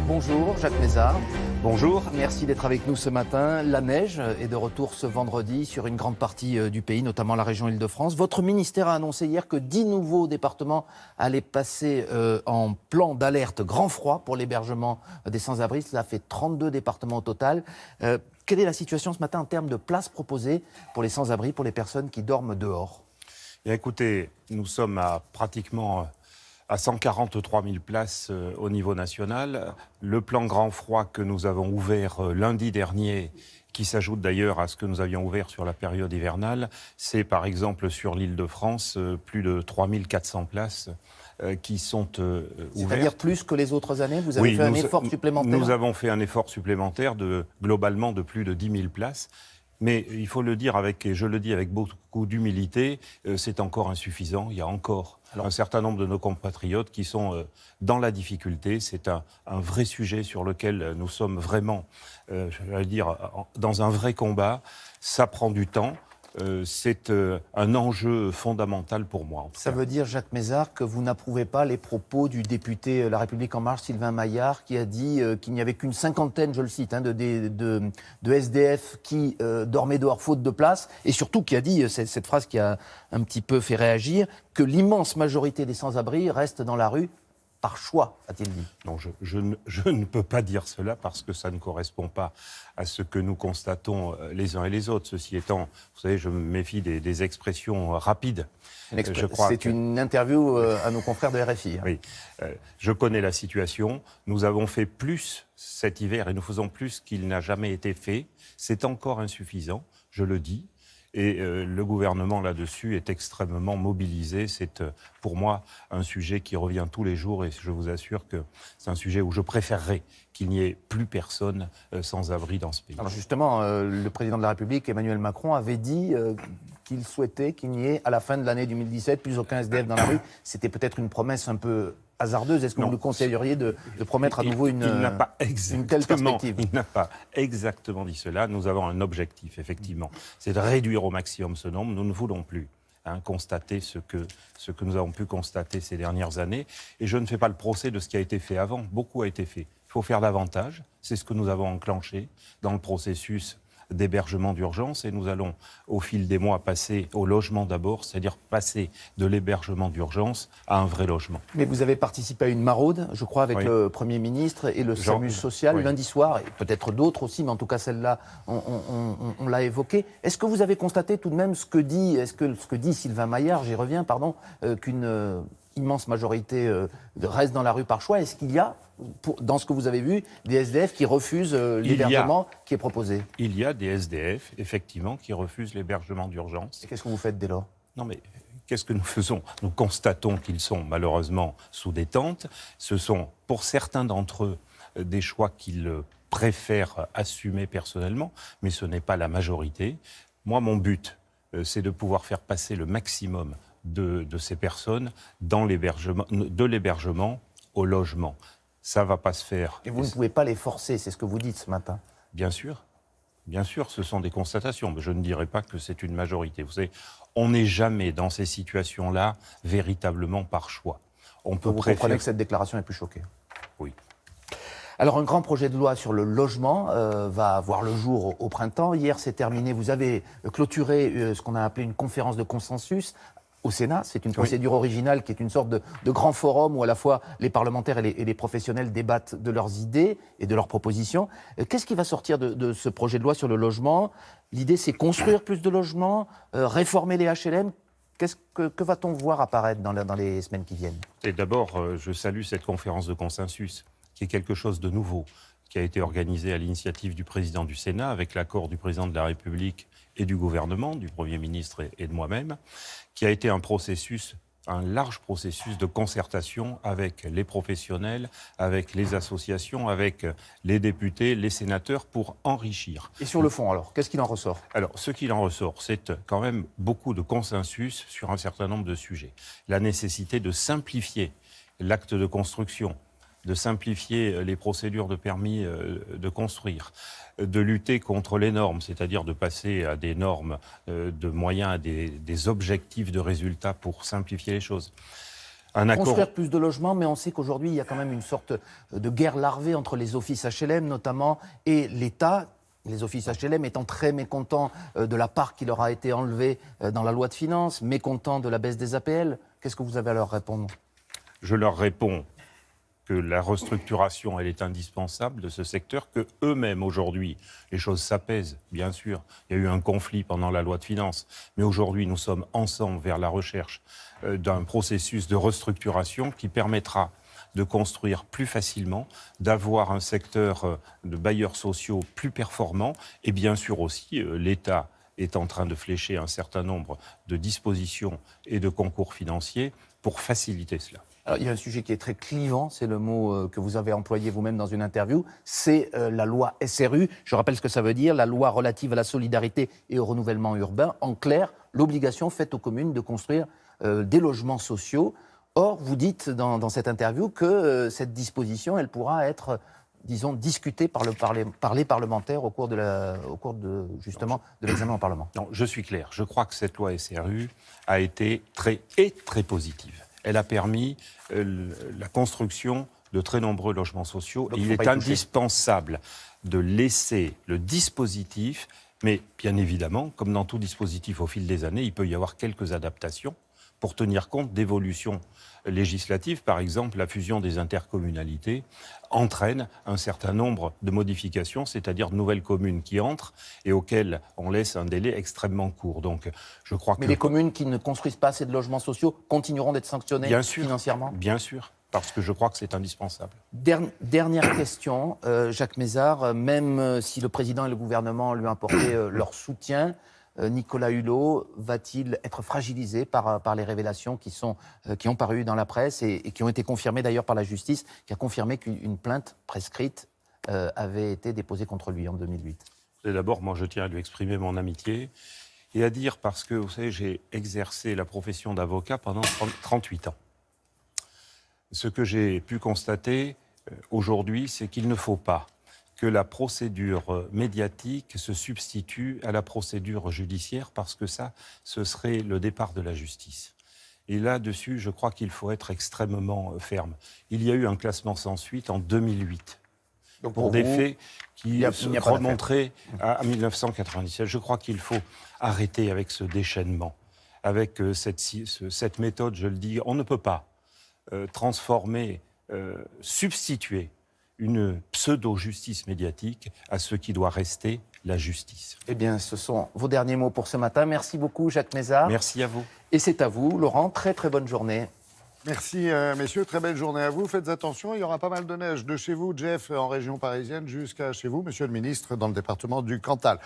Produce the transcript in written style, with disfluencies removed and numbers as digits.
Bonjour, Jacques Mézard. Bonjour. Merci d'être avec nous ce matin. La neige est de retour ce vendredi sur une grande partie du pays, notamment la région Île-de-France. Votre ministère a annoncé hier que 10 nouveaux départements allaient passer en plan d'alerte grand froid pour l'hébergement des sans-abri. Cela fait 32 départements au total. Quelle est la situation ce matin en termes de places proposées pour les sans-abri, pour les personnes qui dorment dehors ? Écoutez, nous sommes pratiquement à 143 000 places au niveau national. Le plan grand froid que nous avons ouvert lundi dernier, qui s'ajoute d'ailleurs à ce que nous avions ouvert sur la période hivernale, c'est par exemple sur l'Île-de-France plus de 3 400 places qui sont ouvertes. C'est-à-dire plus que les autres années ? Vous avez fait un effort supplémentaire ? Nous avons fait un effort supplémentaire globalement de plus de 10 000 places. Mais il faut le dire et je le dis avec beaucoup d'humilité, c'est encore insuffisant. Il y a encore un certain nombre de nos compatriotes qui sont dans la difficulté. C'est un vrai sujet sur lequel nous sommes vraiment, dans un vrai combat. Ça prend du temps. C'est un enjeu fondamental pour moi. Ça veut dire, Jacques Mézard, que vous n'approuvez pas les propos du député La République En Marche, Sylvain Maillard, qui a dit qu'il n'y avait qu'une cinquantaine, je le cite, de SDF qui dormaient dehors faute de place, et surtout qui a dit, cette phrase qui a un petit peu fait réagir, que l'immense majorité des sans-abri restent dans la rue par choix, a-t-il dit. Non, je ne peux pas dire cela parce que ça ne correspond pas à ce que nous constatons les uns et les autres. Ceci étant, vous savez, je me méfie des expressions rapides. C'est une interview à nos confrères de RFI. Oui, je connais la situation. Nous avons fait plus cet hiver et nous faisons plus qu'il n'a jamais été fait. C'est encore insuffisant, je le dis. Et le gouvernement, là-dessus, est extrêmement mobilisé. C'est, pour moi, un sujet qui revient tous les jours. Et je vous assure que c'est un sujet où je préférerais qu'il n'y ait plus personne sans abri dans ce pays. Alors justement, le président de la République, Emmanuel Macron, avait dit qu'il souhaitait qu'il n'y ait, à la fin de l'année 2017, plus aucun SDF dans la rue. C'était peut-être une promesse un peu hasardeuse. Est-ce que vous nous conseilleriez de promettre à nouveau une telle perspective ? Il n'a pas exactement dit cela. Nous avons un objectif, effectivement. C'est de réduire au maximum ce nombre. Nous ne voulons plus constater ce que nous avons pu constater ces dernières années. Et je ne fais pas le procès de ce qui a été fait avant. Beaucoup a été fait. Il faut faire davantage. C'est ce que nous avons enclenché dans le processus d'hébergement d'urgence et nous allons au fil des mois passer au logement d'abord, c'est-à-dire passer de l'hébergement d'urgence à un vrai logement. Mais vous avez participé à une maraude, je crois, avec le Premier ministre et le SAMU social lundi soir, et peut-être d'autres aussi, mais en tout cas celle-là, on l'a évoquée. Est-ce que vous avez constaté tout de même ce que dit Sylvain Maillard, j'y reviens, qu'une immense majorité reste dans la rue par choix? Est-ce qu'il y a, dans ce que vous avez vu, des SDF qui refusent l'hébergement qui est proposé? Il y a des SDF, effectivement, qui refusent l'hébergement d'urgence. Et qu'est-ce que vous faites dès lors? Non mais, qu'est-ce que nous faisons? Nous constatons qu'ils sont malheureusement sous détente. Ce sont, pour certains d'entre eux, des choix qu'ils préfèrent assumer personnellement, mais ce n'est pas la majorité. Moi, mon but, c'est de pouvoir faire passer le maximum de ces personnes de l'hébergement au logement. Ça ne va pas se faire. Et vous ne pouvez pas les forcer, c'est ce que vous dites ce matin. Bien sûr, ce sont des constatations, mais je ne dirais pas que c'est une majorité. Vous savez, on n'est jamais dans ces situations-là véritablement par choix. Vous comprenez que cette déclaration est plus choquée? Oui. Alors, un grand projet de loi sur le logement va voir le jour au printemps. Hier, c'est terminé. Vous avez clôturé ce qu'on a appelé une conférence de consensus au Sénat. C'est une procédure originale qui est une sorte de grand forum où à la fois les parlementaires et les professionnels débattent de leurs idées et de leurs propositions. Qu'est-ce qui va sortir de ce projet de loi sur le logement? L'idée, c'est construire plus de logements, réformer les HLM. Que va-t-on voir apparaître dans les semaines qui viennent? Et d'abord, je salue cette conférence de consensus, qui est quelque chose de nouveau, qui a été organisée à l'initiative du président du Sénat, avec l'accord du président de la République et du gouvernement, du Premier ministre et de moi-même, qui a été un large processus de concertation avec les professionnels, avec les associations, avec les députés, les sénateurs, pour enrichir. Et sur le fond, alors, qu'est-ce qu'il en ressort? Alors, ce qu'il en ressort, c'est quand même beaucoup de consensus sur un certain nombre de sujets. La nécessité de simplifier l'acte de construction, de simplifier les procédures de permis de construire, de lutter contre les normes, c'est-à-dire de passer à des normes de moyens, à des objectifs de résultats pour simplifier les choses. Un accord... Construire plus de logements, mais on sait qu'aujourd'hui, il y a quand même une sorte de guerre larvée entre les offices HLM notamment et l'État. Les offices HLM étant très mécontents de la part qui leur a été enlevée dans la loi de finances, mécontents de la baisse des APL. Qu'est-ce que vous avez à leur répondre? Je leur réponds que la restructuration, elle est indispensable de ce secteur, que eux-mêmes aujourd'hui, les choses s'apaisent, bien sûr. Il y a eu un conflit pendant la loi de finances, mais aujourd'hui, nous sommes ensemble vers la recherche d'un processus de restructuration qui permettra de construire plus facilement, d'avoir un secteur de bailleurs sociaux plus performant, et bien sûr aussi, l'État est en train de flécher un certain nombre de dispositions et de concours financiers pour faciliter cela. Alors, il y a un sujet qui est très clivant, c'est le mot que vous avez employé vous-même dans une interview, c'est la loi SRU. Je rappelle ce que ça veut dire, la loi relative à la solidarité et au renouvellement urbain. En clair, l'obligation faite aux communes de construire des logements sociaux. Or, vous dites dans cette interview que cette disposition, elle pourra être, disons, discutée par les parlementaires au cours de justement de l'examen au Parlement. Non, je suis clair. Je crois que cette loi SRU a été très positive. Elle a permis la construction de très nombreux logements sociaux. Et il est indispensable de laisser le dispositif, mais bien évidemment, comme dans tout dispositif au fil des années, il peut y avoir quelques adaptations pour tenir compte d'évolutions législatives. Par exemple, la fusion des intercommunalités entraîne un certain nombre de modifications, c'est-à-dire de nouvelles communes qui entrent et auxquelles on laisse un délai extrêmement court. Donc, je crois Mais les communes qui ne construisent pas assez de logements sociaux continueront d'être sanctionnées financièrement ? Bien sûr, parce que je crois que c'est indispensable. Dernière question, Jacques Mézard, même si le président et le gouvernement lui ont apporté leur soutien, Nicolas Hulot va-t-il être fragilisé par les révélations qui ont paru dans la presse et qui ont été confirmées d'ailleurs par la justice, qui a confirmé qu'une plainte prescrite avait été déposée contre lui en 2008 ? Et d'abord, moi, je tiens à lui exprimer mon amitié et à dire, parce que, vous savez, j'ai exercé la profession d'avocat pendant 38 ans. Ce que j'ai pu constater aujourd'hui, c'est qu'il ne faut pas que la procédure médiatique se substitue à la procédure judiciaire, parce que ça, ce serait le départ de la justice. Et là-dessus, je crois qu'il faut être extrêmement ferme. Il y a eu un classement sans suite en 2008. Donc pour des faits qui remonteraient à 1997. Je crois qu'il faut arrêter avec ce déchaînement, avec cette méthode, je le dis. On ne peut pas transformer, substituer une pseudo-justice médiatique à ce qui doit rester la justice. Eh bien, ce sont vos derniers mots pour ce matin. Merci beaucoup, Jacques Mézard. Merci à vous. Et c'est à vous, Laurent. Très, très bonne journée. Merci, messieurs. Très belle journée à vous. Faites attention, il y aura pas mal de neige de chez vous, Jeff, en région parisienne, jusqu'à chez vous, monsieur le ministre, dans le département du Cantal.